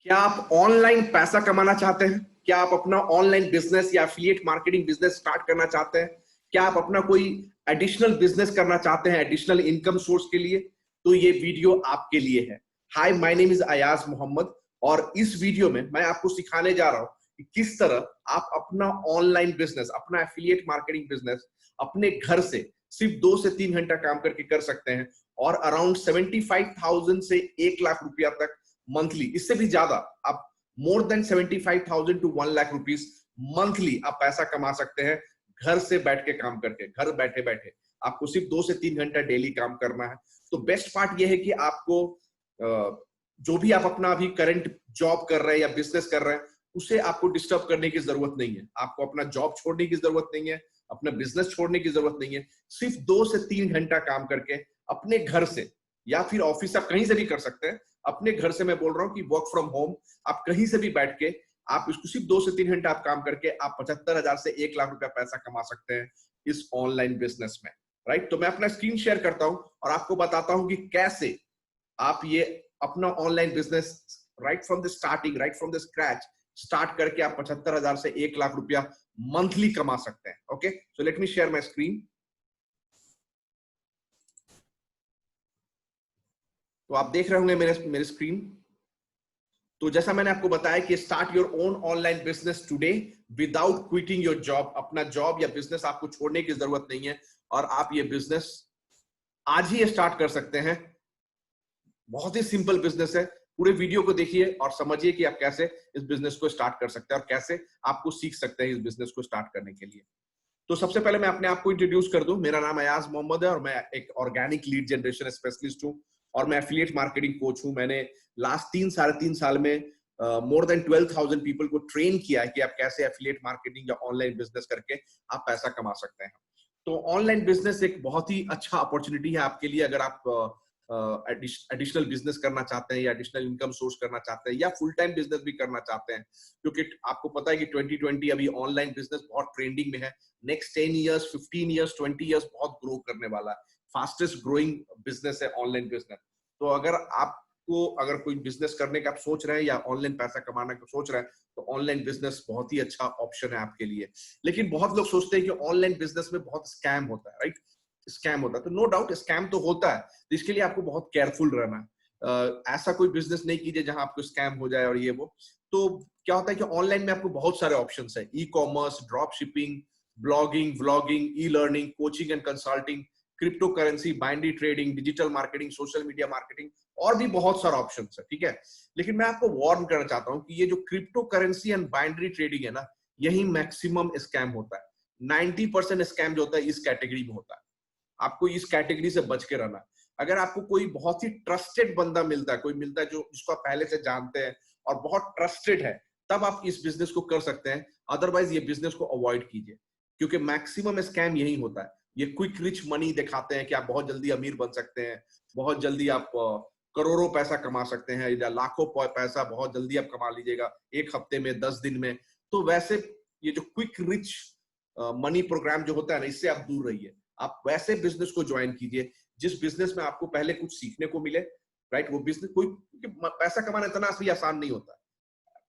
क्या आप ऑनलाइन पैसा कमाना चाहते हैं? क्या आप अपना ऑनलाइन बिजनेस या एफिलिएट मार्केटिंग बिजनेस स्टार्ट करना चाहते हैं? क्या आप अपना कोई एडिशनल बिजनेस करना चाहते हैं एडिशनल इनकम सोर्स के लिए? तो ये वीडियो आपके लिए है। Hi, my name is Ayaz Mohammad और इस वीडियो में मैं आपको सिखाने जा रहा हूं कि किस तरह आप अपना ऑनलाइन बिजनेस, अपना एफिलिएट मार्केटिंग बिजनेस अपने घर से सिर्फ 2 से 3 घंटा काम करके कर सकते हैं और अराउंड 75,000 से 1 लाख रुपया तक मंथली, इससे भी ज्यादा आप more than 75,000 to 1 lakh rupees monthly आप पैसा कमा सकते हैं घर से बैठ के काम करके। घर बैठे बैठे आपको सिर्फ 2 से 3 घंटा डेली काम करना है। तो बेस्ट पार्ट यह है कि आपको जो भी आप अपना अभी करंट जॉब कर रहे हैं या बिजनेस कर रहे हैं उसे आपको डिस्टर्ब करने की जरूरत नहीं है। आपको अपना जॉब छोड़ने की जरूरत नहीं है, अपना बिजनेस छोड़ने की जरूरत नहीं है। सिर्फ 2 से 3 घंटा काम करके अपने घर से या फिर ऑफिस, आप कहीं से भी कर सकते हैं। अपने घर से मैं बोल रहा हूं कि वर्क फ्रॉम होम, आप कहीं से भी बैठ के आप इसको सिर्फ 2 से 3 घंटा आप काम करके आप 75,000 से 1 लाख रुपया पैसा कमा सकते हैं इस ऑनलाइन बिजनेस में। राइट, तो मैं अपना स्क्रीन शेयर करता हूं और आपको बताता हूं कि कैसे आप ये अपना online business right from the starting, right from the scratch start करके आप 75,000 से 1 लाख रुपया मंथली कमा सकते हैं। Okay, so let me share my screen. तो आप देख रहे होंगे मेरे स्क्रीन। तो जैसा मैंने आपको बताया कि start your own online business today without quitting your job. अपना जॉब या बिजनेस आपको छोड़ने की जरूरत नहीं है और आप ये बिजनेस आज ही स्टार्ट कर सकते हैं। बहुत ही सिंपल बिजनेस है। पूरे वीडियो को देखिए और समझिए कि आप कैसे इस बिजनेस को स्टार्ट कर सकते हैं और कैसे आपको सीख सकते हैं इस बिजनेस को स्टार्ट करने के लिए। तो सबसे पहले मैं अपने आप को इंट्रोड्यूस कर दूं। मेरा नाम अयाज मोहम्मद है और मैं एक ऑर्गेनिक लीड जनरेशन स्पेशलिस्ट हूं और मैं एफिलिएट मार्केटिंग कोच हूं। मैंने लास्ट 3 साढ़े 3 साल में मोर देन 12,000 पीपल को ट्रेन किया है कि आप कैसे एफिलिएट मार्केटिंग या ऑनलाइन बिजनेस करके आप पैसा कमा सकते हैं। तो ऑनलाइन बिजनेस एक बहुत ही अच्छा अपॉर्चुनिटी है आपके लिए अगर आप एडिशनल बिजनेस करना चाहते हैं या एडिशनल इनकम सोर्स करना चाहते हैं या फुल टाइम बिजनेस भी करना चाहते हैं, क्योंकि आपको पता है कि 2020 अभी ऑनलाइन बिजनेस बहुत ट्रेंडिंग में है। नेक्स्ट 10 इयर्स, 15 इयर्स, 20 इयर्स बहुत ग्रो करने वाला है। फास्टेस्ट ग्रोइंग बिजनेस है ऑनलाइन बिजनेस। तो अगर कोई बिजनेस करने का आप सोच रहे हैं या ऑनलाइन पैसा कमाने का सोच रहे हैं तो ऑनलाइन बिजनेस बहुत ही अच्छा ऑप्शन है आपके लिए। लेकिन बहुत लोग सोचते हैं कि ऑनलाइन बिजनेस में बहुत स्कैम होता है। राइट, स्कैम होता है। तो नो डाउट स्कैम तो होता है, तो इसके लिए आपको बहुत केयरफुल रहना है। ऐसा कोई बिजनेस नहीं कीजिए जहां आपको स्कैम हो जाए और ये वो। तो क्या होता है कि ऑनलाइन में आपको बहुत सारे ऑप्शंस है। E commerce, drop shipping, blogging, vlogging, e learning, coaching and consulting, crypto currency, binary trading, digital marketing, social media marketing और भी बहुत सारा ऑप्शन है। ठीक है, लेकिन मैं आपको वार्न करना चाहता हूं कि ये जो crypto currency and binary trading है ना, यही मैक्सिमम स्कैम होता है। 90% स्कैम जो होता है इस कैटेगरी में होता है। आपको इस कैटेगरी से बच के रहना है। अगर आपको कोई बहुत ही ट्रस्टेड बंदा मिलता है, कोई मिलता है जो जिसको आप पहले से जानते हैं और बहुत ट्रस्टेड है, तब आप इस बिजनेस को कर सकते हैं। अदरवाइज ये बिजनेस को अवॉइड कीजिए, क्योंकि मैक्सिमम स्कैम यही होता है। ये क्विक रिच मनी दिखाते हैं कि आप बहुत जल्दी अमीर बन सकते हैं, बहुत जल्दी आप करोड़ों पैसा कमा सकते हैं या लाखों पैसा बहुत जल्दी आप कमा लीजिएगा 1 हफ्ते में, 10 दिन में। तो वैसे ये जो क्विक रिच मनी प्रोग्राम जो होता है ना, इससे आप दूर रहिए। आप वैसे बिजनेस को ज्वाइन कीजिए जिस बिजनेस में आपको पहले कुछ सीखने को मिले। राइट, वो बिजनेस कोई पैसा कमाना इतना भी आसान नहीं होता,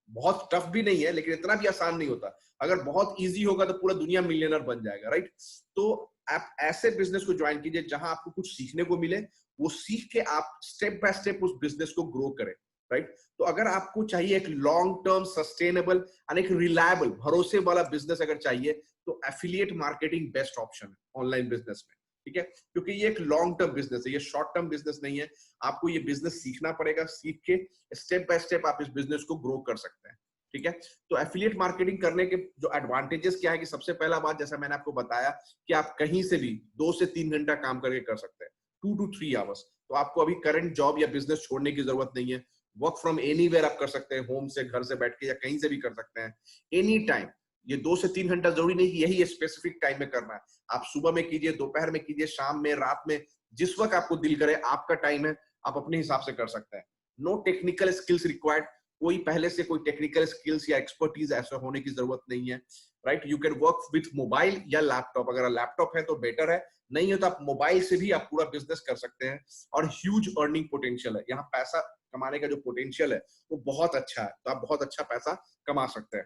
बहुत टफ भी नहीं है, लेकिन इतना भी आसान नहीं होता। अगर बहुत इजी होगा तो पूरा दुनिया मिलियनर बन जाएगा। राइट, तो आप ऐसे बिजनेस को ज्वाइन कीजिए जहां आपको कुछ सीखने को मिले, वो सीख के आप स्टेप बाय स्टेप उस बिजनेस को ग्रो करें। राइट, तो अगर आपको चाहिए एक लॉन्ग टर्म सस्टेनेबल और एक रिलायबल भरोसे वाला बिजनेस अगर चाहिए, तो एफिलिएट मार्केटिंग बेस्ट ऑप्शन है ऑनलाइन बिजनेस में। ठीक है, क्योंकि ये एक लॉन्ग टर्म बिजनेस है, ये शॉर्ट टर्म बिजनेस नहीं है। आपको ये बिजनेस सीखना पड़ेगा, सीख के स्टेप बाय स्टेप आप इस बिजनेस को ग्रो कर सकते हैं। ठीक है, तो एफिलिएट मार्केटिंग करने के जो एडवांटेजेस क्या है कि सबसे पहला बात, जैसा मैंने आपको बताया कि आप कहीं से भी 2 से 3 घंटा काम करके कर सकते हैं, 2 to 3 आवर्स। तो आपको अभी करंट जॉब या बिजनेस छोड़ने की जरूरत नहीं है। वर्क फ्रॉम एनीवेयर आप कर सकते हैं, होम से, घर से बैठ के या कहीं से भी कर सकते हैं, एनी टाइम। ये 2 से 3 घंटा जरूरी नहीं कि यही स्पेसिफिक टाइम में करना है। आप सुबह में कीजिए, दोपहर में कीजिए, शाम में, रात में, जिस वक्त आपको दिल करे, आपका टाइम है, आप अपने हिसाब से कर सकते हैं। नो टेक्निकल स्किल्स रिक्वायर्ड, कोई पहले से कोई टेक्निकल स्किल्स या एक्सपर्टीज ऐसा होने की जरूरत नहीं है, right? You can work with mobile या लैपटॉप। अगर लैपटॉप है तो बेटर है, नहीं है तो आप मोबाइल से भी आप पूरा बिजनेस कर सकते हैं। और ह्यूज अर्निंग पोटेंशियल है यहाँ, पैसा कमाने का जो पोटेंशियल है वो बहुत अच्छा है, तो आप बहुत अच्छा पैसा कमा सकते हैं।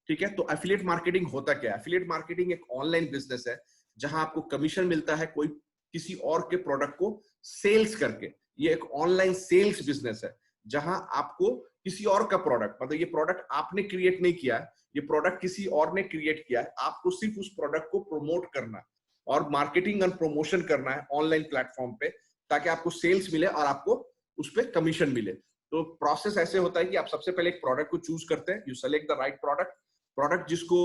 ठीक है, तो एफिलिएट मार्केटिंग होता क्या है? एफिलिएट मार्केटिंग एक ऑनलाइन बिजनेस है जहां आपको कमीशन मिलता है कोई किसी और के प्रोडक्ट को सेल्स करके। ये एक ऑनलाइन सेल्स बिजनेस है जहां आपको किसी और का प्रोडक्ट, मतलब ये प्रोडक्ट आपने क्रिएट नहीं किया है, ये प्रोडक्ट किसी और ने क्रिएट किया है, आपको सिर्फ उस प्रोडक्ट को प्रमोट करना है और मार्केटिंग एंड प्रमोशन करना है ऑनलाइन प्लेटफॉर्म पे, ताकि आपको सेल्स मिले और आपको उस पर कमीशन मिले। तो प्रोसेस ऐसे होता है कि आप सबसे पहले एक प्रोडक्ट को चूज करते हैं, you select the right product जिसको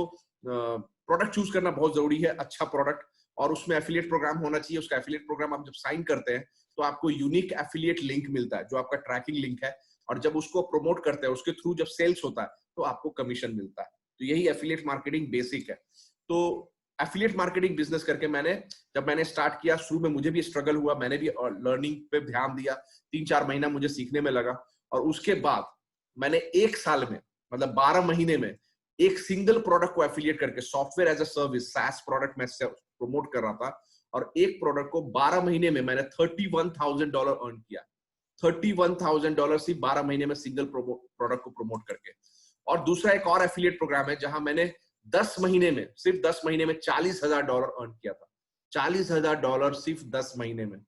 प्रोडक्ट चूज करना बहुत जरूरी है, अच्छा प्रोडक्ट, और उसमें एफिलिएट प्रोग्राम होना चाहिए। उसका एफिलिएट प्रोग्राम आप जब साइन करते हैं तो आपको यूनिक एफिलिएट लिंक मिलता है जो आपका ट्रैकिंग लिंक है, और जब उसको प्रमोट करते हैं उसके थ्रू जब सेल्स होता है तो आपको कमीशन मिलता है। तो यही एफिलिएट मार्केटिंग बेसिक है। तो एफिलिएट मार्केटिंग बिजनेस करके जब मैंने स्टार्ट किया, शुरू में मुझे भी स्ट्रगल हुआ, मैंने भी लर्निंग पे ध्यान दिया, 3-4 महीना मुझे सीखने में लगा, और उसके बाद मैंने 1 साल में, मतलब 12 महीने में, एक सिंगल प्रोडक्ट को एफिलिएट करके, software as a service SaaS product में प्रमोट कर रहा था, और एक प्रोडक्ट को 12 महीने में मैंने $31,000 अर्न किया। $31,000 सिर्फ 12 महीने में सिंगल प्रोडक्ट को प्रमोट करके। और दूसरा एक और एफिलिएट प्रोग्राम है जहां मैंने 10 महीने में, सिर्फ 10 महीने में $40,000 अर्न किया था। $40,000 सिर्फ 10 महीने में।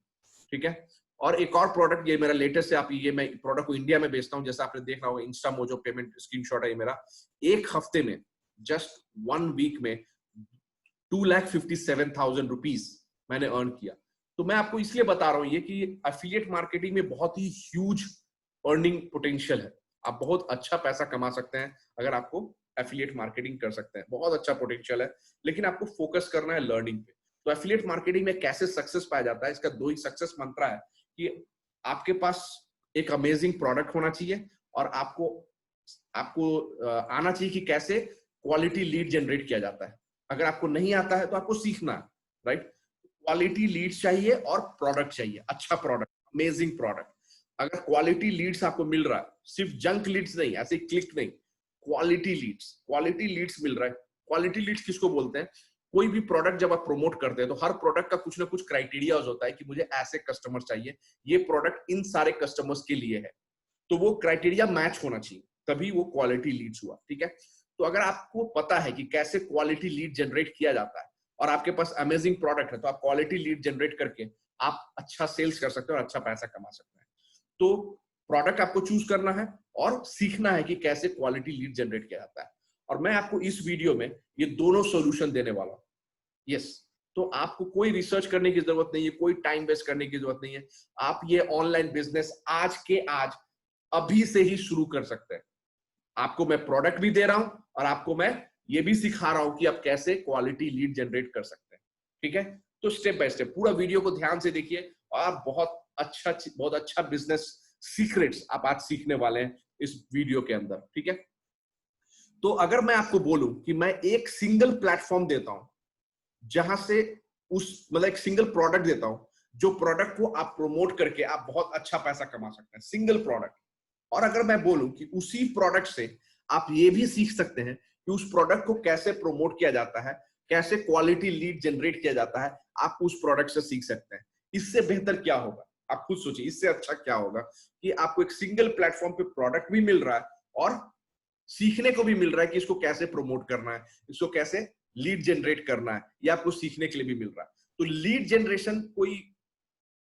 ठीक है, और एक और प्रोडक्ट, ये मेरा लेटेस्ट है, आप ये मैं प्रोडक्ट को इंडिया में बेचता हूं, जैसा आपने देखा होगा इंस्टा मोजो पेमेंट स्क्रीनशॉट है ये मेरा। एक हफ्ते में, जस्ट 1 वीक में ₹257,000 मैंने अर्न किया। तो मैं आपको इसलिए बता रहा हूं ये कि एफिलिएट मार्केटिंग में बहुत ही ह्यूज अर्निंग पोटेंशियल है। आप बहुत अच्छा पैसा कमा सकते हैं अगर आपको एफिलिएट मार्केटिंग कर सकते हैं, बहुत अच्छा पोटेंशियल है, लेकिन आपको फोकस करना है लर्निंग पे। तो एफिलिएट मार्केटिंग में कैसे सक्सेस पाया जाता है, इसका 2 ही सक्सेस मंत्र है कि आपके पास एक अमेजिंग प्रोडक्ट होना चाहिए, और आपको आना चाहिए कि कैसे क्वालिटी लीड जनरेट किया जाता है। अगर आपको नहीं आता है तो आपको सीखना है, राइट? क्वालिटी लीड्स चाहिए और प्रोडक्ट चाहिए, अच्छा प्रोडक्ट, अमेजिंग प्रोडक्ट। अगर क्वालिटी लीड्स आपको मिल रहा है, सिर्फ जंक लीड्स नहीं, ऐसे क्लिक नहीं, क्वालिटी लीड्स मिल रहा है। क्वालिटी लीड्स किसको बोलते हैं? कोई भी प्रोडक्ट जब आप प्रमोट करते हैं तो हर प्रोडक्ट का कुछ ना कुछ क्राइटेरिया होता है कि मुझे ऐसे कस्टमर चाहिए, ये प्रोडक्ट इन सारे कस्टमर्स के लिए है, तो वो क्राइटेरिया मैच होना चाहिए, तभी वो क्वालिटी लीड्स हुआ। ठीक है, तो अगर आपको पता है कि कैसे क्वालिटी लीड जनरेट किया जाता है और आपके पास अमेजिंग प्रोडक्ट है, तो आप क्वालिटी लीड जनरेट करके आप अच्छा सेल्स कर सकते हैं और अच्छा पैसा कमा सकते हैं। तो प्रोडक्ट आपको चूज करना है और सीखना है कि कैसे क्वालिटी लीड जनरेट किया जाता है, और मैं आपको इस वीडियो में ये दोनों सॉल्यूशन देने वाला हूं। यस, तो आपको कोई रिसर्च करने की जरूरत नहीं है, कोई टाइम वेस्ट करने की जरूरत नहीं है। आप ये ऑनलाइन बिजनेस आज के आज अभी से ही शुरू कर सकते हैं। आपको मैं प्रोडक्ट भी दे रहा हूं और आपको मैं ये भी सिखा रहा हूं कि आप कैसे क्वालिटी लीड जनरेट कर सकते हैं। ठीक है, तो स्टेप बाय स्टेप पूरा वीडियो को ध्यान से देखिए, और बहुत अच्छा बिजनेस सीक्रेट्स आप आज सीखने वाले हैं इस वीडियो के अंदर। ठीक है, तो अगर मैं आपको बोलूं कि मैं एक सिंगल प्लेटफॉर्म देता हूं जहां से मतलब एक सिंगल प्रोडक्ट देता हूं, जो प्रोडक्ट को आप प्रमोट करके आप बहुत अच्छा पैसा कमा सकते हैं, सिंगल प्रोडक्ट। और अगर मैं बोलूं कि उसी प्रोडक्ट से आप ये भी सीख सकते हैं कि उस प्रोडक्ट को कैसे प्रमोट किया जाता है, कैसे क्वालिटी लीड जनरेट किया जाता है, आप उस प्रोडक्ट से सीख सकते हैं। इससे बेहतर क्या होगा? आप खुद सोचिए, इससे अच्छा क्या होगा कि आपको एक सिंगल प्लेटफॉर्म पे प्रोडक्ट भी मिल रहा है और सीखने को भी मिल रहा है कि इसको कैसे प्रमोट करना है, इसको कैसे लीड जनरेट करना है, ये आपको सीखने के लिए भी मिल रहा है। तो लीड जनरेशन कोई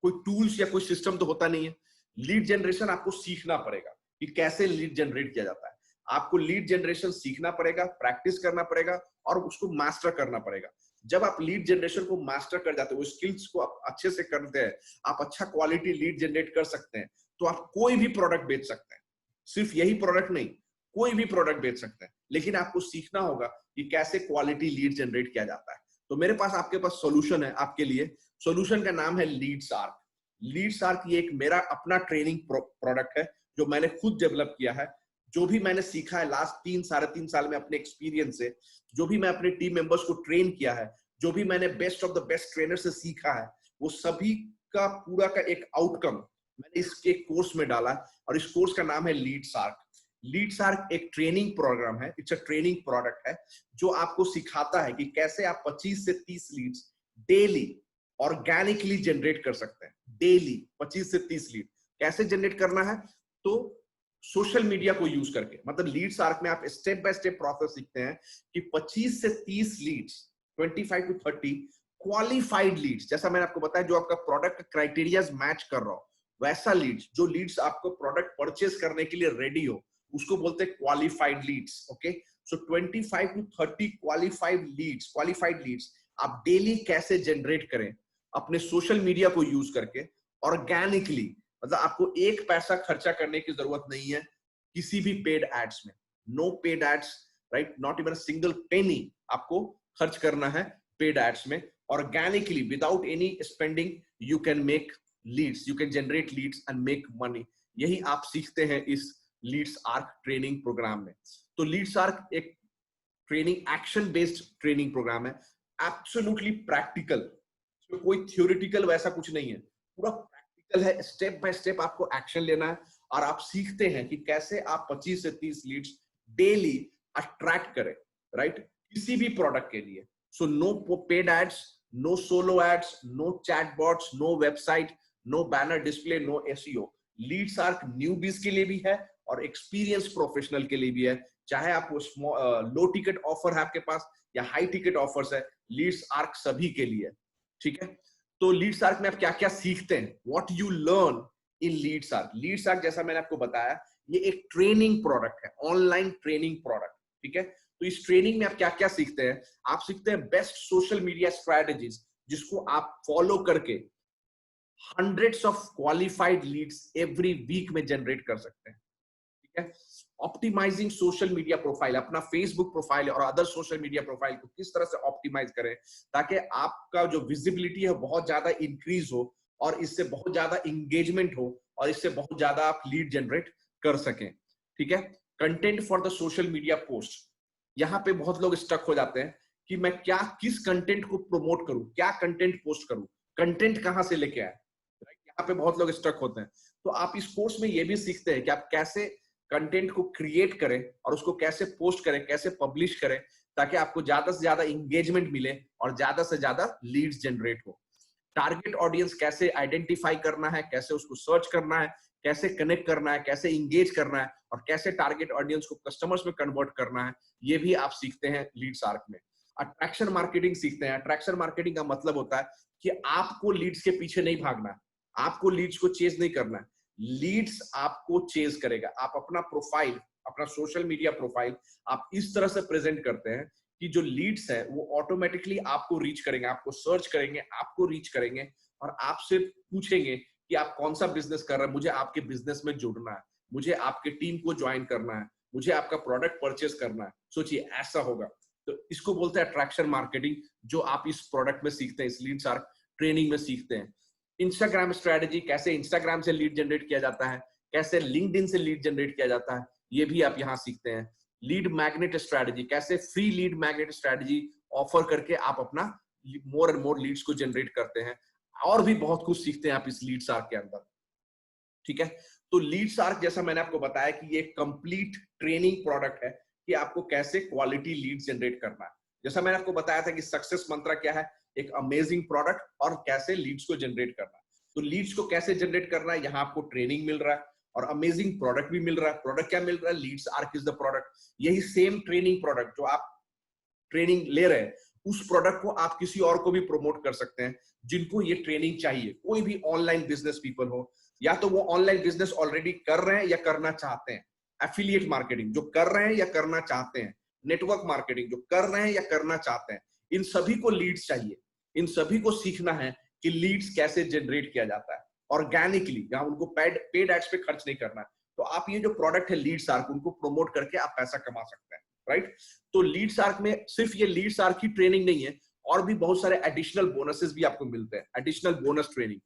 टूल्स या कोई सिस्टम तो होता नहीं है। लीड जनरेशन आपको सीखना पड़ेगा कि कैसे लीड जनरेट किया जाता है। आपको लीड जनरेशन सीखना पड़ेगा, प्रैक्टिस करना पड़ेगा और उसको मास्टर करना पड़ेगा। जब आप लीड जनरेशन को मास्टर कर जाते हो, स्किल्स को आप अच्छे से करते हैं, आप अच्छा क्वालिटी लीड जनरेट कर सकते हैं, तो आप कोई भी प्रोडक्ट बेच सकते हैं। सिर्फ यही प्रोडक्ट नहीं, कोई भी प्रोडक्ट बेच सकते हैं, लेकिन आपको सीखना होगा कि कैसे क्वालिटी लीड जनरेट किया जाता है। तो मेरे पास आपके पास सॉल्यूशन है आपके लिए। सॉल्यूशन का नाम है लीडसार्क। लीडसार्क ये एक मेरा अपना ट्रेनिंग प्रोडक्ट है जो मैंने खुद डेवलप किया है। जो भी मैंने सीखा है लास्ट 3-3.5 साल में अपने एक्सपीरियंस से, जो भी मैं अपने टीम मेंबर्स को ट्रेन किया है, जो भी मैंने best of the best trainer से सीखा है, वो सभी का पूरा का एक आउटकम मैंने इसके कोर्स में डाला है, और इस कोर्स का नाम है लीडसार्क। लीड्स आर्क एक ट्रेनिंग प्रोग्राम है, इट्स अ ट्रेनिंग प्रोडक्ट है जो आपको सिखाता है कि कैसे आप 25 से 30 लीड्स डेली ऑर्गेनिकली जनरेट कर सकते हैं। डेली 25 से 30 लीड कैसे जनरेट करना है, तो सोशल मीडिया को यूज करके, मतलब लीड्स आर्क में आप स्टेप बाय स्टेप प्रोसेस सीखते हैं कि 25 से 30 लीड्स, 25 टू 30 क्वालिफाइड लीड्स, जैसा मैंने आपको बताया जो आपका प्रोडक्ट क्राइटेरिया मैच कर रहा हो, वैसा लीड्स, जो लीड्स आपको प्रोडक्ट परचेस करने के लिए रेडी हो, उसको बोलते हैं qualified leads. Okay, so 25 to 30 qualified leads आप डेली कैसे जनरेट करें अपने सोशल मीडिया को यूज करके ऑर्गेनिकली, मतलब आपको एक पैसा खर्चा करने की जरूरत नहीं है किसी भी पेड एड्स में, no paid ads, right, not even a single penny आपको खर्च करना है पेड एड्स में। Organically without any spending you can make leads, you can generate leads and make money. यही आप सीखते हैं इस लीड्स आर्क ट्रेनिंग प्रोग्राम में। तो लीड्स आर्क एक training action based training program है, एब्सोल्युटली प्रैक्टिकल, तो कोई थ्योरेटिकल वैसा कुछ नहीं है, पूरा प्रैक्टिकल है, स्टेप बाय स्टेप आपको एक्शन लेना है और आप सीखते हैं कि कैसे आप 25 से 30 लीड्स डेली अट्रैक्ट करें, राइट, किसी भी प्रोडक्ट के लिए। So no paid ads, no solo ads, no chatbots, no website, no banner display, no SEO. Leads arc newbies के लिए भी है और एक्सपीरियंस प्रोफेशनल के लिए भी है, चाहे आप लो टिकट ऑफर है आपके पास या हाई टिकट ऑफर्स है, लीड्स आर्क सभी के लिए, ठीक है। तो लीड्स आर्क में आप क्या क्या सीखते हैं, what you learn in leads arc. Leads arc जैसा मैंने आपको बताया ये एक ट्रेनिंग प्रोडक्ट है, ऑनलाइन ट्रेनिंग प्रोडक्ट, ठीक है। तो इस ट्रेनिंग में आप क्या क्या सीखते हैं, आप सीखते हैं बेस्ट सोशल मीडिया स्ट्रेटजीज जिसको आप फॉलो करके hundreds of qualified leads every week में जनरेट कर सकते हैं, ठीक है। ऑप्टिमाइजिंग सोशल मीडिया प्रोफाइल, अपना फेसबुक प्रोफाइल और अदर सोशल मीडिया प्रोफाइल को किस तरह से ऑप्टिमाइज करें ताकि आपका जो विजिबिलिटी है बहुत ज्यादा इंक्रीज हो और इससे बहुत ज्यादा इंगेजमेंट हो और इससे बहुत ज्यादा आप लीड जनरेट कर सकें, ठीक है। Content for the social media post, यहाँ पे बहुत लोग स्टक हो जाते हैं कि मैं क्या किस कंटेंट को प्रमोट करूं, क्या कंटेंट पोस्ट करूं, कंटेंट कहां से लेके आए, यहाँ पे बहुत लोग स्टक होते हैं। तो आप इस कोर्स में ये भी सीखते हैं कि आप कैसे कंटेंट को क्रिएट करें और उसको कैसे पोस्ट करें, कैसे पब्लिश करें ताकि आपको ज्यादा से ज्यादा इंगेजमेंट मिले और ज्यादा से ज्यादा लीड्स जनरेट हो। टारगेट ऑडियंस कैसे आइडेंटिफाई करना है, कैसे उसको सर्च करना है, कैसे कनेक्ट करना है, कैसे इंगेज करना है और कैसे टारगेट ऑडियंस को कस्टमर्स में कन्वर्ट करना है, ये भी आप सीखते हैं लीड्स आर्क में। अट्रैक्शन मार्केटिंग सीखते हैं। अट्रैक्शन मार्केटिंग का मतलब होता है कि आपको लीड्स के पीछे नहीं भागना है, आपको लीड्स को चेज नहीं करना है, लीड्स आपको चेज करेगा। आप अपना प्रोफाइल, अपना सोशल मीडिया प्रोफाइल आप इस तरह से प्रेजेंट करते हैं कि जो लीड्स है वो ऑटोमेटिकली आपको रीच करेंगे, आपको सर्च करेंगे, आपको रीच करेंगे और आपसे पूछेंगे कि आप कौन सा बिजनेस कर रहे हैं, मुझे आपके बिजनेस में जुड़ना है, मुझे आपके टीम को ज्वाइन करना है, मुझे आपका प्रोडक्ट परचेस करना है। सोचिए ऐसा होगा। तो इसको बोलते हैं अट्रैक्शन मार्केटिंग, जो आप इस प्रोडक्ट में सीखते हैं, इस लीड्स आर्क ट्रेनिंग में सीखते हैं। इंस्टाग्राम स्ट्रेटेजी, कैसे इंस्टाग्राम से लीड जनरेट किया जाता है, कैसे लिंक्डइन से लीड जनरेट किया जाता है, ये भी आप यहाँ सीखते हैं। लीड मैग्नेट स्ट्रेटेजी, कैसे free lead magnet strategy offer करके आप अपना मोर एंड मोर लीड्स को जनरेट करते हैं। और भी बहुत कुछ सीखते हैं आप इस लीड्स आर्क के अंदर, ठीक है। तो लीड्स आर्क जैसा मैंने आपको बताया कि ये कंप्लीट ट्रेनिंग प्रोडक्ट है कि आपको कैसे क्वालिटी लीड्स जनरेट करना है। जैसा मैंने आपको बताया था कि सक्सेस मंत्र क्या है, एक अमेजिंग प्रोडक्ट और कैसे लीड्स को जनरेट करना है। तो लीड्स को कैसे जनरेट करना है, यहाँ आपको ट्रेनिंग मिल रहा है और अमेजिंग प्रोडक्ट भी मिल रहा है। प्रोडक्ट क्या मिल रहा है, leads arc is the product. यही सेम ट्रेनिंग प्रोडक्ट जो आप ट्रेनिंग ले रहे हैं, उस प्रोडक्ट को आप किसी और को भी प्रमोट कर सकते हैं जिनको ये ट्रेनिंग चाहिए। कोई भी ऑनलाइन बिजनेस पीपल हो, या तो वो ऑनलाइन बिजनेस ऑलरेडी कर रहे हैं या करना चाहते हैं, एफिलिएट मार्केटिंग जो कर रहे हैं या करना चाहते हैं, नेटवर्क मार्केटिंग जो कर रहे हैं या करना चाहते हैं, इन सभी को लीड्स चाहिए। इन सभी को सीखना है कि लीड्स कैसे जनरेट किया जाता है ऑर्गेनिकली, जहां उनको पेड एड्स पे खर्च नहीं करना है। तो आप ये जो प्रोडक्ट है लीड्स आर्क, उनको प्रमोट करके आप पैसा कमा सकते हैं, राइट। तो लीड्स आर्क में सिर्फ ये लीड्स आर्क की ट्रेनिंग नहीं है, और भी बहुत सारे एडिशनल बोनसेस भी आपको मिलते हैं। एडिशनल बोनस ट्रेनिंग,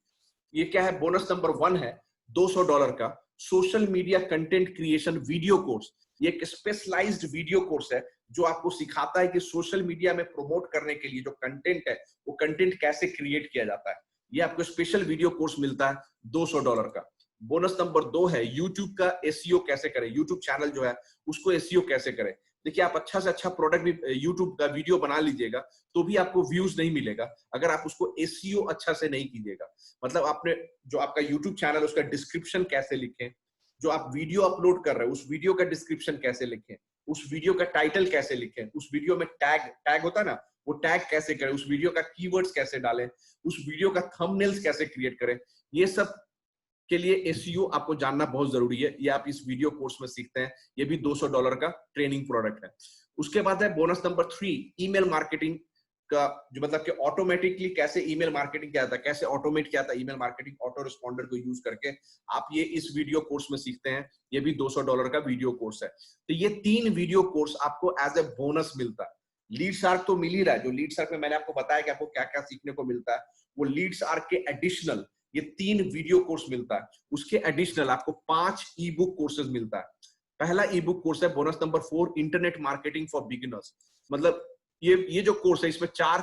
ये क्या है, बोनस नंबर 1 है $200 का social media content creation video course. ये एक स्पेशलाइज्ड वीडियो कोर्स है जो आपको सिखाता है कि सोशल मीडिया में प्रमोट करने के लिए जो कंटेंट है वो कंटेंट कैसे क्रिएट किया जाता है। ये आपको स्पेशल वीडियो कोर्स मिलता है $200 का। बोनस नंबर 2 है यूट्यूब का एसईओ कैसे करें, यूट्यूब चैनल जो है उसको एसईओ कैसे करें। देखिए आप अच्छा से अच्छा प्रोडक्ट भी यूट्यूब का वीडियो बना लीजिएगा तो भी आपको व्यूज नहीं मिलेगा अगर आप उसको एसईओ अच्छा से नहीं कीजिएगा। मतलब आपने जो आपका यूट्यूब चैनल उसका डिस्क्रिप्शन कैसे लिखें, जो आप वीडियो अपलोड कर रहे हैं उस वीडियो का डिस्क्रिप्शन कैसे लिखें, उस वीडियो का टाइटल कैसे लिखें, उस वीडियो में टैग टैग होता है ना वो टैग कैसे करें, उस वीडियो का कीवर्ड्स कैसे डालें, उस वीडियो का थंबनेल्स कैसे क्रिएट करें, ये सब के लिए एसईओ आपको जानना बहुत जरूरी है। ये आप इस वीडियो कोर्स में सीखते हैं, ये भी $200 का ट्रेनिंग प्रोडक्ट है। उसके बाद है बोनस नंबर 3, ईमेल मार्केटिंग का, जो मतलब कि ऑटोमेटिकली कैसे ईमेल मार्केटिंग किया जाता है, कैसे ऑटोमेट किया जाता है ईमेल मार्केटिंग ऑटो रिस्पॉन्डर को यूज करके, आप ये इस वीडियो कोर्स में सीखते हैं। ये भी $200 का वीडियो कोर्स है। तो ये 3 वीडियो कोर्स आपको एज ए बोनस मिलता है। लीड शार्क तो मिल ही रहा है, जो लीड शार्क में मैंने आपको बताया कि आपको क्या क्या सीखने को मिलता है, वो लीड शार्क के एडिशनल ये 3 वीडियो कोर्स मिलता है। उसके एडिशनल आपको 5 ई बुक कोर्सेज मिलता है। पहला ई बुक कोर्स है bonus number 4, internet marketing for beginners. मतलब ये जो कोर्स है इसमें 4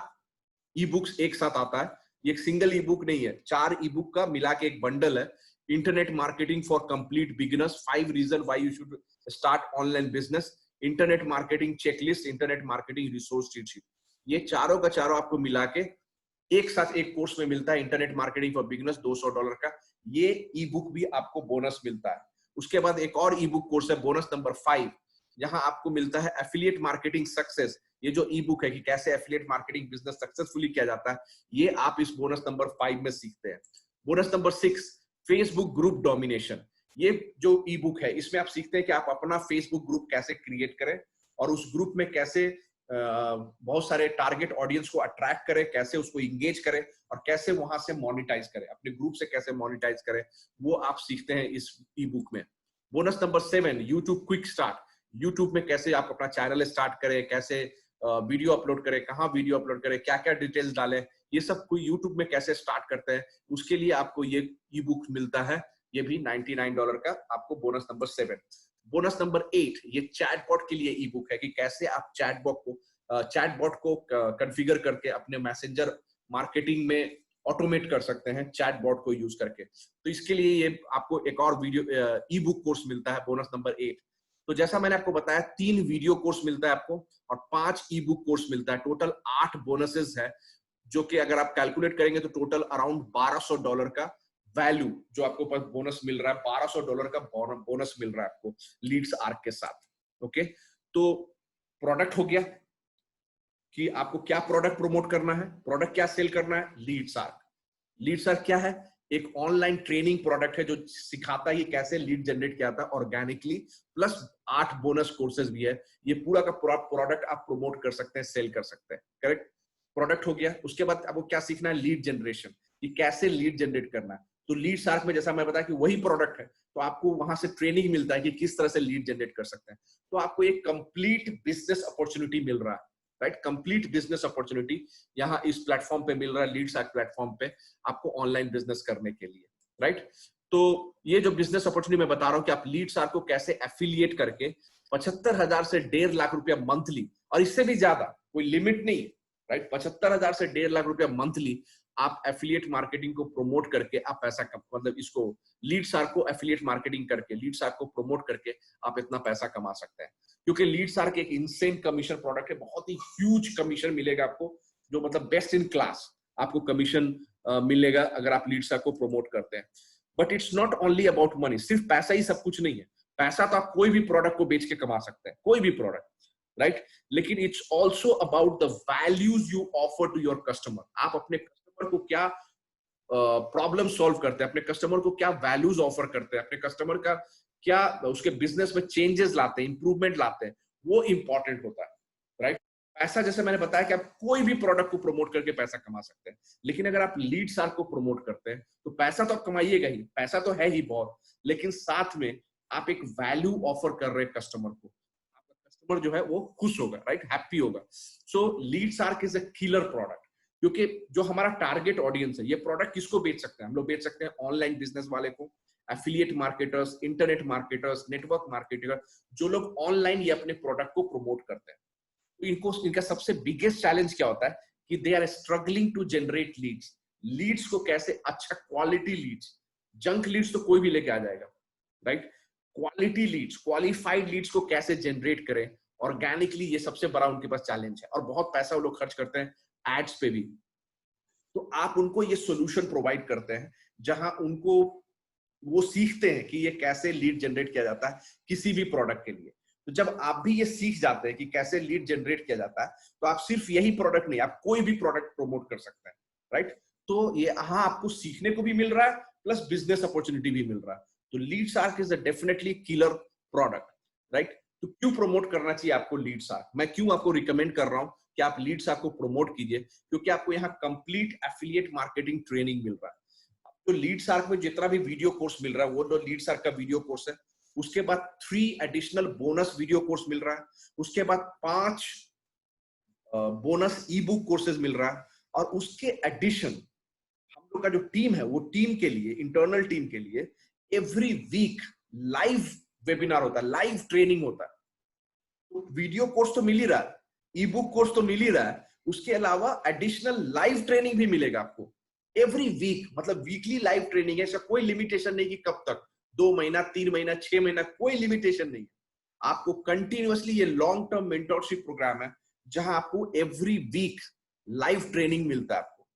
ई बुक्स एक साथ आता है, ये एक सिंगल ई बुक नहीं है, 4 ई बुक का मिला के एक बंडल है। Internet marketing for complete beginners, 5 reason why you should start online business, internet marketing checklist, internet marketing resource sheet. ये चारों का चारों आपको मिला के एक साथ एक कोर्स में मिलता है, इंटरनेट मार्केटिंग फॉर बिगिनर्स $200 का। ये ई बुक भी आपको बोनस मिलता है। उसके बाद एक और ई बुक कोर्स है बोनस नंबर 5, जहां आपको मिलता है एफिलिएट मार्केटिंग सक्सेस। ये जो ई बुक है कि कैसे एफिलिएट मार्केटिंग बिजनेस सक्सेसफुली किया जाता है, ये आप इस बोनस नंबर 5 में सीखते हैं। Bonus number 6, Facebook group domination. ये जो ई बुक है इसमें आप सीखते हैं कि आप अपना फेसबुक ग्रुप कैसे क्रिएट करें और उस ग्रुप में कैसे बहुत सारे टारगेट ऑडियंस को अट्रैक्ट करें, कैसे उसको इंगेज करें और कैसे वहां से मोनेटाइज करें, अपने ग्रुप से कैसे मोनेटाइज करें, वो आप सीखते हैं इस ई बुक में। Bonus number 7, YouTube quick start. YouTube में कैसे आप अपना चैनल स्टार्ट करें, कैसे वीडियो अपलोड करें, कहाँ वीडियो अपलोड करें, क्या क्या डिटेल्स डालें, ये सब कोई यूट्यूब में कैसे स्टार्ट करते हैं, उसके लिए आपको ये ई बुक मिलता है। ये भी $99 का आपको बोनस नंबर 7। बोनस नंबर 8, ये चैटबॉट के लिए ई बुक है कि कैसे आप चैटबॉट को कॉन्फ़िगर करके अपने मैसेंजर मार्केटिंग में ऑटोमेट कर सकते हैं चैटबॉट को यूज करके। तो इसके लिए ये आपको एक और वीडियो ई बुक कोर्स मिलता है बोनस नंबर 8। तो जैसा मैंने आपको बताया 3 वीडियो कोर्स मिलता है आपको और 5 ई बुक कोर्स मिलता है। टोटल 8 बोनसेस है, जो कि अगर आप कैलकुलेट करेंगे तो टोटल अराउंड $1200 का वैल्यू जो आपको बोनस मिल रहा है, $1200 का बोनस मिल रहा है आपको लीड्स आर्क के साथ। ओके, तो प्रोडक्ट हो गया कि आपको क्या प्रोडक्ट प्रमोट करना है, प्रोडक्ट क्या सेल करना है, लीड्स आर्क। लीड्स आर्क क्या है? एक ऑनलाइन ट्रेनिंग प्रोडक्ट है जो सिखाता है कि कैसे लीड जनरेट किया जाता है ऑर्गेनिकली, प्लस 8 बोनस कोर्सेज भी है। ये पूरा का पूरा प्रोडक्ट आप प्रमोट कर सकते हैं, सेल कर सकते हैं। करेक्ट, प्रोडक्ट हो गया। उसके बाद आपको क्या सीखना है? लीड जनरेशन, कि कैसे लीड जनरेट करना है। तो लीड शार्क में जैसा मैं बताया कि वही प्रोडक्ट है, तो आपको वहां से ट्रेनिंग मिलता है कि किस तरह से लीड जनरेट कर सकते हैं। तो आपको एक कंप्लीट बिजनेस अपॉर्चुनिटी मिल रहा है, राइट? कंप्लीट बिजनेस अपॉर्चुनिटी यहाँ इस प्लेटफॉर्म पे मिल रहा है, लीड शार्क प्लेटफॉर्म पे आपको ऑनलाइन बिजनेस करने के लिए, राइट? तो ये जो बिजनेस अपॉर्चुनिटी मैं बता रहा हूँ कि आप लीड शार्क को कैसे एफिलिएट करके 75,000 से 1.5 लाख रुपया मंथली, और इससे भी ज्यादा, कोई लिमिट नहीं, राइट? 75,000 से 1.5 लाख रुपया मंथली आप एफिलिएट मार्केटिंग को प्रमोट करके आप पैसा मतलब इसको लीड शार्क को एफिलिएट मार्केटिंग करके, लीड शार्क को प्रमोट करके आप इतना पैसा कमा सकते हैं। क्योंकि लीड शार्क एक इनसेन कमीशन प्रोडक्ट है, बहुत ही ह्यूज कमीशन मिलेगा आपको, जो मतलब बेस्ट इन क्लास आपको कमीशन मिलेगा अगर आप लीड शार्क को प्रमोट करते हैं। But it's not only about money, सिर्फ पैसा ही सब कुछ नहीं है। पैसा तो आप कोई भी प्रोडक्ट को बेच के कमा सकते हैं, कोई भी प्रोडक्ट, राइट? लेकिन it's also about the values you offer to your customer. आप अपने कस्टमर को क्या प्रॉब्लम सॉल्व करते हैं, अपने कस्टमर को क्या वैल्यूज ऑफर करते हैं, अपने कस्टमर का क्या उसके बिजनेस में चेंजेस लाते हैं, इंप्रूवमेंट लाते हैं, वो इंपॉर्टेंट होता है, राइट? पैसा, जैसे मैंने बताया कि आप कोई भी प्रोडक्ट को प्रमोट करके पैसा कमा सकते हैं, लेकिन अगर आप लीड शार्क को प्रमोट करते हैं तो पैसा तो आप कमाइएगा ही, पैसा तो है ही बहुत, लेकिन साथ में आप एक वैल्यू ऑफर कर रहे हैं कस्टमर को, आपका कस्टमर जो है वो खुश होगा, राइट? हैप्पी होगा। सो lead shark is a killer product, क्योंकि जो हमारा टारगेट ऑडियंस है, ये प्रोडक्ट किसको बेच सकते हैं? हम लोग बेच सकते हैं ऑनलाइन बिजनेस वाले को, affiliate marketers, internet marketers, network marketer, जो लोग ऑनलाइन ये अपने प्रोडक्ट को प्रमोट करते हैं। तो इनको, इनका सबसे बिगेस्ट चैलेंज क्या होता है कि they are struggling to generate leads. Leads को कैसे, अच्छा क्वालिटी लीड्स, जंक लीड्स तो कोई भी लेके आ जाएगा, right? Quality leads, qualified leads को कैसे जनरेट करें ऑर्गेनिकली, ये सबसे बड़ा उनके पास चैलेंज है। और बहुत पैसा वो लोग खर्च करते हैं एड्स पे भी। तो आप उनको ये सॉल्यूशन प्रोवाइड करते हैं जहां उनको वो सीखते हैं कि ये कैसे लीड जनरेट किया जाता है किसी भी प्रोडक्ट के लिए। तो जब आप भी ये सीख जाते हैं कि कैसे लीड जनरेट किया जाता है, तो आप सिर्फ यही प्रोडक्ट नहीं, आप कोई भी प्रोडक्ट प्रमोट कर सकते हैं, राइट? तो ये हाँ, आपको सीखने को भी मिल रहा है प्लस बिजनेस अपॉर्चुनिटी भी मिल रहा है। तो LeadsArk is a definitely killer product, right? तो क्यों प्रमोट करना चाहिए आपको लीड्सआर्क? मैं क्यों आपको रिकमेंड कर रहा हूं कि आप लीड्सआर्क को प्रमोट कीजिए? क्योंकि आपको यहाँ कंप्लीट एफिलिएट मार्केटिंग ट्रेनिंग मिल रहा है। तो लीड्सआर्क में जितना भी वीडियो कोर्स मिल रहा है वो तो लीड्सआर्क का वीडियो कोर्स है। उसके बाद 3 एडिशनल बोनस वीडियो कोर्स मिल रहा है। उसके बाद 5 बोनस ई बुक कोर्सेज मिल रहा है। और उसके एडिशन हम लोग का जो टीम है, वो टीम के लिए, इंटरनल टीम के लिए एवरी वीक लाइव वेबिनार होता है, लाइव ट्रेनिंग होता है। तो वीडियो कोर्स तो मिल ही रहा है, ई बुक कोर्स तो मिल ही रहा है, उसके अलावा एडिशनल लाइव ट्रेनिंग भी मिलेगा आपको एवरी वीक। मतलब वीकली लाइव ट्रेनिंग है, इसका कोई लिमिटेशन नहीं कि कब तक, 2 महीना, 3 महीना, 6 महीना, कोई लिमिटेशन नहीं है। आपको कंटिन्यूअसली ये लॉन्ग टर्म मेंटरशिप प्रोग्राम है जहां आपको एवरी वीक लाइव ट्रेनिंग मिलता है आपको,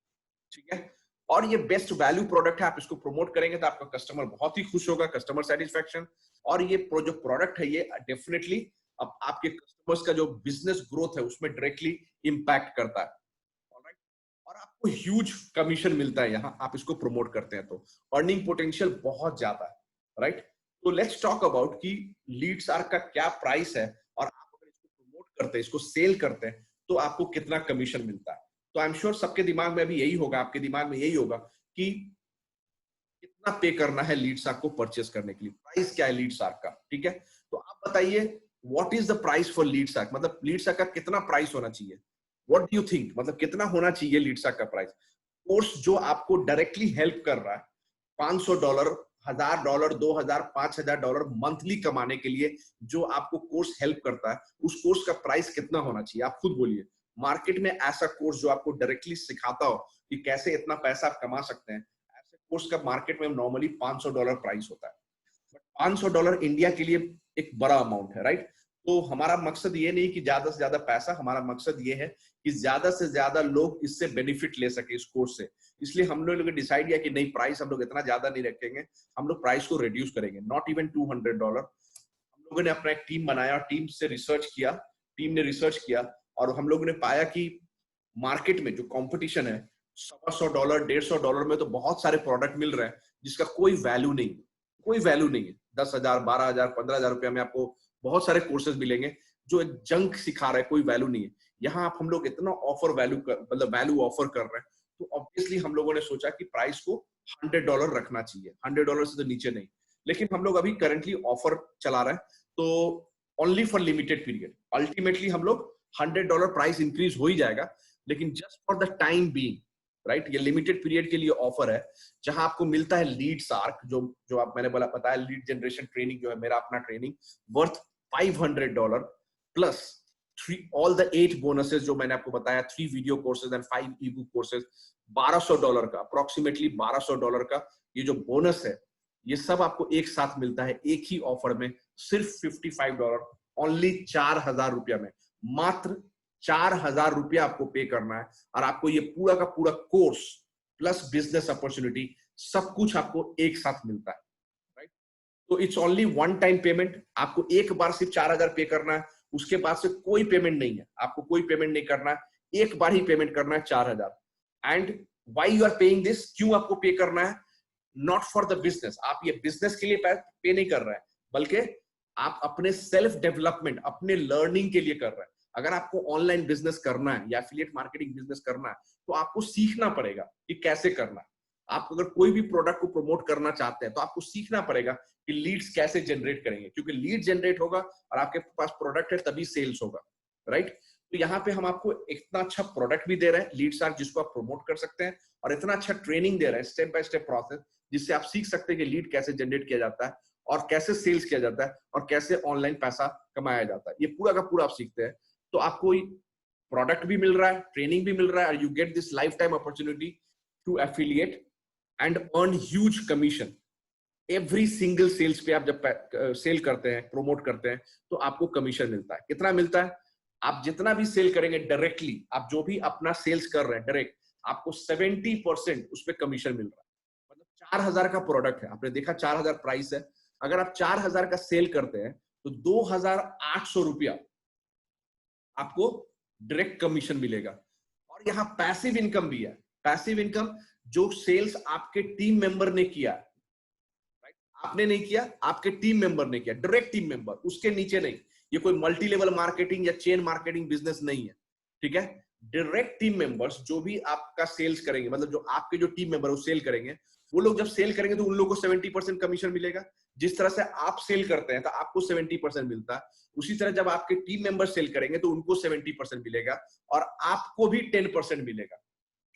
ठीक है? और ये बेस्ट वैल्यू प्रोडक्ट है। आप इसको प्रमोट करेंगे तो आपका कस्टमर बहुत ही खुश होगा, कस्टमर सेटिस्फैक्शन। और ये जो प्रोडक्ट है ये डेफिनेटली अब आपके कस्टमर्स का जो बिजनेस ग्रोथ है उसमें डायरेक्टली इंपैक्ट करता है, और आपको ह्यूज कमीशन मिलता है यहाँ आप इसको प्रमोट करते हैं। तो अर्निंग पोटेंशियल बहुत ज्यादा है, राइट? तो लेट्स टॉक अबाउट कि लीड्सआर्क का क्या प्राइस है, और आप अगर इसको प्रमोट करते हैं, इसको सेल करते हैं, तो आपको कितना कमीशन मिलता है। तो आई एम श्योर सबके दिमाग में अभी यही होगा, आपके दिमाग में यही होगा कि कितना पे करना है लीड्सआर्क को परचेस करने के लिए, प्राइस क्या है लीड्सआर्क का, ठीक है? तो आप बताइए what is the price for LeadsArk, मतलब लीड्सआर्क का कितना प्राइस होना चाहिए? व्हाट डू यू थिंक, मतलब कितना होना चाहिए लीड्सआर्क का प्राइस? कोर्स जो आपको डायरेक्टली हेल्प कर रहा है $500, $1000, $2000, $5000 मंथली कमाने के लिए, जो आपको कोर्स हेल्प करता है, उस कोर्स का प्राइस कितना होना चाहिए? आप खुद बोलिए। मार्केट में ऐसा कोर्स जो आपको डायरेक्टली सिखाता हो कि कैसे इतना पैसा आप कमा सकते हैं, ऐसे कोर्स का मार्केट में नॉर्मली $500 प्राइस होता है। बट $500 इंडिया के लिए एक बड़ा अमाउंट है, राइट? तो हमारा मकसद ये नहीं कि ज्यादा से ज्यादा पैसा, हमारा मकसद ये है कि ज्यादा से ज्यादा लोग इससे बेनिफिट ले सके इस कोर्स से। इसलिए हम लोग ने डिसाइड किया कि नहीं, प्राइस हम लोग इतना ज्यादा नहीं रखेंगे, हम लोग प्राइस को रिड्यूस करेंगे, नॉट इवन $200। हम लोगों ने अपना एक टीम बनाया, टीम से रिसर्च किया, टीम ने रिसर्च किया, और हम लोगों ने पाया कि मार्केट में जो कंपटीशन है, $100, $150 में तो बहुत सारे प्रोडक्ट मिल रहे हैं जिसका कोई वैल्यू नहीं, कोई वैल्यू नहीं है। 10,000, 12,000, 15,000 रुपया में आपको बहुत सारे कोर्सेज मिलेंगे जो एक जंक सिखा रहा है, कोई वैल्यू नहीं है। यहाँ आप हम लोग इतना ऑफर वैल्यू मतलब वैल्यू ऑफर कर रहे हैं, तो ऑब्वियसली हम लोगों ने सोचा कि प्राइस को $100 रखना चाहिए, $100 से तो नीचे नहीं। लेकिन हम लोग अभी करंटली ऑफर चला रहे हैं, तो only for limited period. Ultimately हम लोग $100 प्राइस इंक्रीज हो ही जाएगा, लेकिन just for the time being, right? ये लिमिटेड पीरियड के लिए ऑफर है जहां आपको मिलता है लीड्सआर्क, जो आप मैंने बोला बताया, लीड जनरेशन ट्रेनिंग जो है मेरा अपना training, worth $500 plus all the 8 bonuses जो मैंने आपको बताया, 3 video courses and 5 E book courses. $1200 का, अप्रोक्सीमेटली $1200 का ये जो बोनस है, ये सब आपको एक साथ मिलता है एक ही ऑफर में, सिर्फ $55, ओनली $4000 में। मात्र $4000 आपको पे करना है, और आपको ये पूरा का पूरा कोर्स प्लस बिजनेस अपॉर्चुनिटी सब कुछ आपको एक साथ मिलता है, राइट? तो it's only one time payment. आपको एक बार सिर्फ 4000 पे करना है, उसके बाद से कोई पेमेंट नहीं है, आपको कोई पेमेंट नहीं करना है, एक बार ही पेमेंट करना है 4000। And why you are paying this, क्यों आपको पे करना है? नॉट फॉर द बिजनेस, आप ये बिजनेस के लिए पे नहीं कर रहे हैं, बल्कि आप अपने सेल्फ डेवलपमेंट, अपने लर्निंग के लिए कर रहे हैं। अगर आपको ऑनलाइन बिजनेस करना है या एफिलिएट मार्केटिंग बिजनेस करना है, तो आपको सीखना पड़ेगा कि कैसे करना है। आप अगर कोई भी प्रोडक्ट को प्रमोट करना चाहते हैं, तो आपको सीखना पड़ेगा कि लीड्स कैसे जनरेट करेंगे, क्योंकि लीड जनरेट होगा और आपके पास प्रोडक्ट है तभी सेल्स होगा, राइट? तो यहाँ पे हम आपको इतना अच्छा प्रोडक्ट भी दे रहे हैं लीड्सआर्क, जिसको आप प्रमोट कर सकते हैं, और इतना अच्छा ट्रेनिंग दे रहे हैं, स्टेप बाय स्टेप प्रोसेस, जिससे आप सीख सकते हैं कि लीड कैसे जनरेट किया जाता है, और कैसे सेल्स किया जाता है, और कैसे ऑनलाइन पैसा कमाया जाता है। ये पूरा का पूरा आप सीखते हैं। तो आपको प्रोडक्ट भी मिल रहा है, ट्रेनिंग भी मिल रहा है, और you get this lifetime opportunity to affiliate and earn huge commission. Every single sales पे आप जब सेल करते हैं, प्रमोट करते हैं, तो आपको कमीशन मिलता है। कितना मिलता है? आप जितना भी सेल करेंगे डायरेक्टली, आप जो भी अपना सेल्स कर रहे हैं डायरेक्ट, आपको 70% उस पर कमीशन मिल रहा है। मतलब 4000 का प्रोडक्ट है, आपने देखा 4000 प्राइस है, अगर आप 4000 का सेल करते हैं तो 2800 रुपया आपको डायरेक्ट कमीशन मिलेगा। और यहां पैसिव इनकम भी है। पैसिव इनकम, जो सेल्स आपके टीम मेंबर ने किया, आपने नहीं किया, आपके टीम मेंबर ने किया, डायरेक्ट टीम मेंबर, उसके नीचे नहीं। ये कोई मल्टी लेवल मार्केटिंग या चेन मार्केटिंग बिजनेस नहीं है, ठीक है। डायरेक्ट टीम मेंबर्स जो भी आपका सेल्स करेंगे, मतलब जो आपके जो टीम मेंबर वो सेल करेंगे, वो लोग जब सेल करेंगे तो उन लोगों को 70% कमीशन मिलेगा। जिस तरह से आप सेल करते हैं तो आपको 70% मिलता है, उसी तरह जब आपके टीम मेंबर सेल करेंगे तो उनको 70% मिलेगा और आपको भी 10% मिलेगा,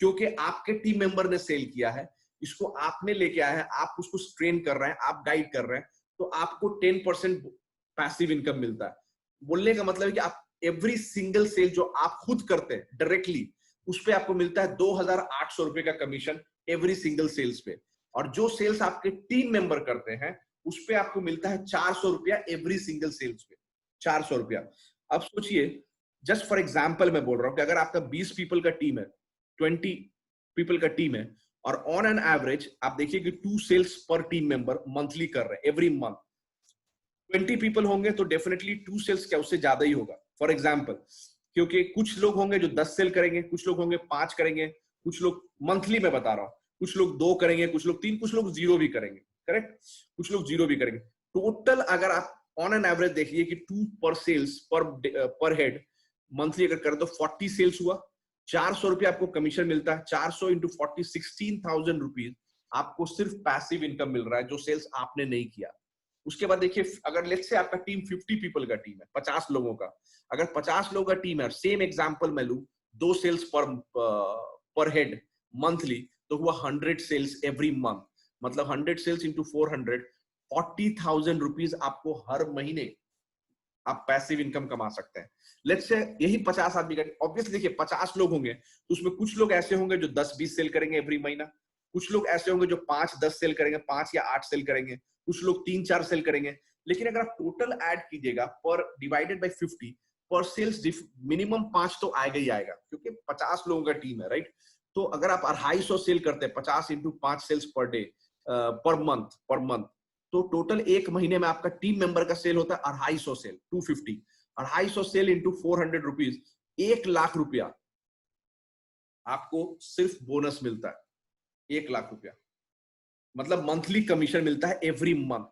क्योंकि आपके टीम मेंबर ने सेल किया है, इसको आपने लेके आया है, आप उसको ट्रेन कर रहे हैं, आप गाइड कर रहे हैं, तो आपको 10% पैसिव इनकम मिलता है। बोलने का मतलब है कि आप एवरी सिंगल सेल जो आप खुद करते हैं डायरेक्टली, उस पे आपको मिलता है 2800 रुपए का कमीशन एवरी सिंगल सेल्स पे। और जो सेल्स आपके टीम मेंबर करते हैं उस पे आपको मिलता है 400 रुपया एवरी सिंगल सेल्स पे, 400 रुपया। अब सोचिए, जस्ट फॉर एग्जाम्पल मैं बोल रहा हूं कि अगर आपका 20 पीपल का टीम है, 20 पीपल का टीम है, और ऑन एन एवरेज आप देखिए कि 2 सेल्स पर टीम मेंबर मंथली कर रहे हैं एवरी मंथ। 20 पीपल होंगे तो डेफिनेटली 2 सेल्स क्या, उससे ज्यादा ही होगा। फॉर एग्जाम्पल, क्योंकि कुछ लोग होंगे जो 10 सेल करेंगे, कुछ लोग होंगे 5 करेंगे, कुछ लोग, मंथली मैं बता रहा हूं, कुछ लोग 2 करेंगे, कुछ लोग 3, कुछ लोग 0 भी करेंगे, करेक्ट, कुछ लोग 0 भी करेंगे। टोटल अगर आप ऑन एन एवरेज देखिए कि 2 पर सेल्स पर हेड मंथली अगर करें तो 40 सेल्स हुआ, 400 रुपया आपको कमीशन मिलता है। 400 इंटू 40, 16,000 रुपीज आपको सिर्फ पैसिव इनकम मिल रहा है, जो सेल्स आपने नहीं किया। उसके बाद देखिए, अगर लेट्स से आपका टीम 50 पीपल का टीम है, 50 लोगों का, अगर 50 लोगों का टीम है, सेम एग्जांपल मैं लूं, 2 सेल्स पर हेड मंथली, तो हुआ 100 सेल्स एवरी मंथ। मतलब 100 सेल्स इंटू 400, 40,000 रुपीज आपको हर महीने आप पैसिव इनकम कमा सकते हैं। लेट्स से यही 50 आदमी का, ऑब्वियसली देखिए 50 लोग होंगे तो उसमें कुछ लोग ऐसे होंगे जो 10-20 सेल करेंगे एवरी महीना, कुछ लोग ऐसे होंगे जो 5-10 सेल करेंगे, 5 या 8 सेल करेंगे, कुछ लोग 3-4 सेल करेंगे। लेकिन अगर आप टोटल ऐड कीजिएगा पर डिवाइडेड बाय 50 पर सेल्स, मिनिमम 5 तो आएगा ही आएगा, क्योंकि 50 लोगों का टीम है, राइट। तो अगर आप 250 सेल करते हैं, 50 into 5 sales per day, per month, तो टोटल एक महीने में आपका टीम मेंबर का सेल होता है 250 sale, 250, 250 sale into 400 rupees, 1 lakh रुपया आपको सिर्फ बोनस मिलता है। 1 लाख रुपया मतलब मंथली कमीशन मिलता है एवरी मंथ,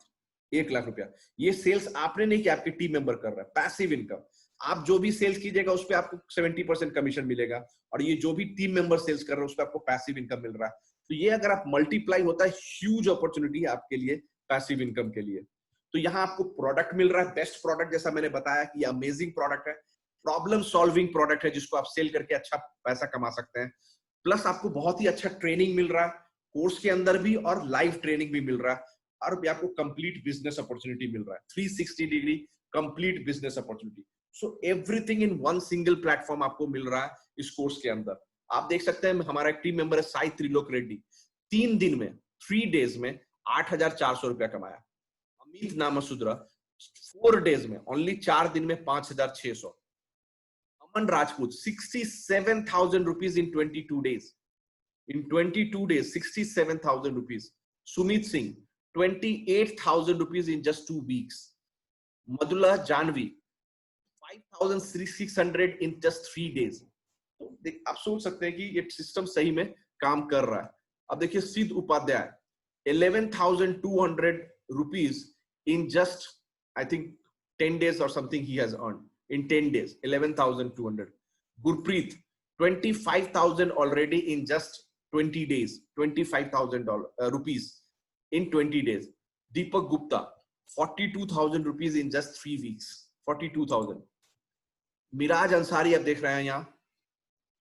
1 लाख रुपया। ये सेल्स आपने नहीं किया, आपके टीम मेंबर कर रहा है, पैसिव इनकम। आप जो भी सेल्स कीजिएगा उस पर आपको 70% कमीशन मिलेगा, और ये जो भी टीम मेंबर सेल्स कर रहे हैं उस पर आपको पैसिव इनकम मिल रहा है। तो ये अगर आप मल्टीप्लाई होता है, ह्यूज अपॉर्चुनिटी है आपके लिए पैसिव इनकम के लिए। तो यहाँ आपको प्रोडक्ट मिल रहा है, बेस्ट प्रोडक्ट, जैसा मैंने बताया कि अमेजिंग प्रोडक्ट है, प्रॉब्लम सॉल्विंग प्रोडक्ट है, जिसको आप सेल करके अच्छा पैसा कमा सकते हैं। प्लस आपको बहुत ही अच्छा ट्रेनिंग मिल रहा है कोर्स के अंदर भी, और लाइव ट्रेनिंग भी मिल रहा है, और भी आपको कंप्लीट बिजनेस अपॉर्चुनिटी मिल रहा है, 360 degree complete business opportunity. So everything in one single platform आपको मिल रहा है इस कोर्स के अंदर। आप देख सकते हैं, हमारा एक टीम मेंबर है साई त्रिलोक रेड्डी, 3 दिन में, 3 डेज में 8,400 रुपया कमाया। अमित नामसुद्रा 4 डेज में, ओनली 4 दिन में 5,600। Aman Rajput 67,000 rupees in 22 days, in 22 days 67,000 rupees. Sumit Singh 28,000 rupees in just 2 weeks. Madhula Janvi 5,600 in just 3 days. तो आप सोच सकते हैं कि ये सिस्टम सही में काम कर रहा है। अब देखिए सिद्ध Upadhyay 11,200 rupees in just I think 10 days or something he has earned in 10 days, 11,200. Gurpreet 25,000 already in just 20 days, 25,000 rupees in 20 days. Deepak Gupta 42,000 rupees in just 3 weeks, 42,000. Miraj Ansari आप देख रहे हैं यहाँ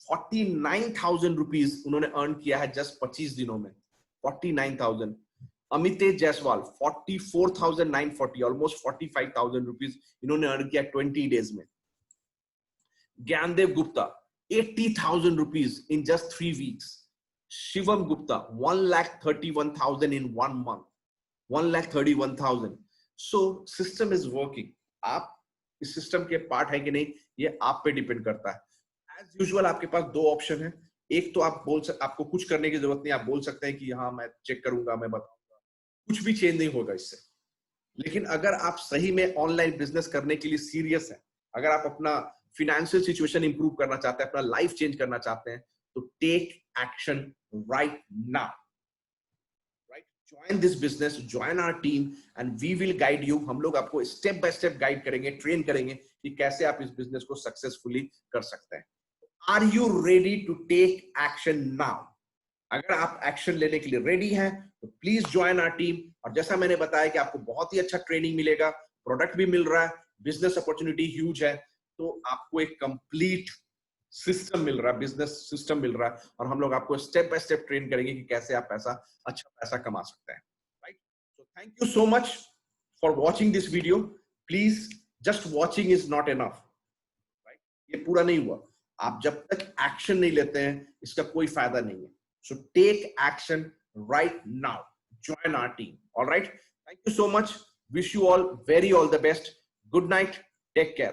49,000 रुपीज उन्होंने अर्न किया है जस्ट 25 दिनों में, 49,000. अमितेश जायसवाल 44,940, ऑलमोस्ट 45,000 रुपीज इन्होंने अर्न किया 20 डेज में. Gyandev Gupta 80,000 rupees in just 3 weeks. Shivam Gupta 1,31,000 in 1 month. 1,31,000. So system is working. आप इस सिस्टम के पार्ट है कि नहीं, ये आप पे डिपेंड करता है। एज यूजुअल आपके पास दो ऑप्शन है। एक तो आपको कुछ करने की जरूरत नहीं, आप बोल सकते हैं कि हाँ मैं चेक करूंगा, मैं बताऊंगा, कुछ भी चेंज नहीं होगा इससे। लेकिन अगर आप सही में ऑनलाइन बिजनेस करने के लिए सीरियस है, अगर आप अपना फिनेंशियल सिचुएशन इंप्रूव करना चाहते हैं, अपना लाइफ चेंज करना चाहते हैं, तो take action right now, right? Join this business, join our team and we will guide you. हम लोग आपको स्टेप बाय स्टेप गाइड करेंगे, ट्रेन करेंगे कि कैसे आप इस बिजनेस को सक्सेसफुली कर सकते हैं। Are you ready to take action now? अगर आप एक्शन लेने के लिए रेडी हैं तो प्लीज ज्वाइन आवर टीम। और जैसा मैंने बताया कि आपको बहुत ही अच्छा ट्रेनिंग मिलेगा, प्रोडक्ट भी मिल रहा है, बिजनेस अपॉर्चुनिटी ह्यूज है, तो आपको एक कंप्लीट सिस्टम मिल रहा है, बिजनेस सिस्टम मिल रहा है, और हम लोग आपको स्टेप बाय स्टेप ट्रेन करेंगे कि कैसे आप अच्छा पैसा कमा सकते हैं, right? So thank you so much for watching this video. Please, just watching is not enough, right? ये पूरा नहीं हुआ। आप जब तक एक्शन नहीं लेते हैं, इसका कोई फायदा नहीं है। So take action right now. Join our team. All right. Thank you so much. Wish you all the best. Good night. Take care.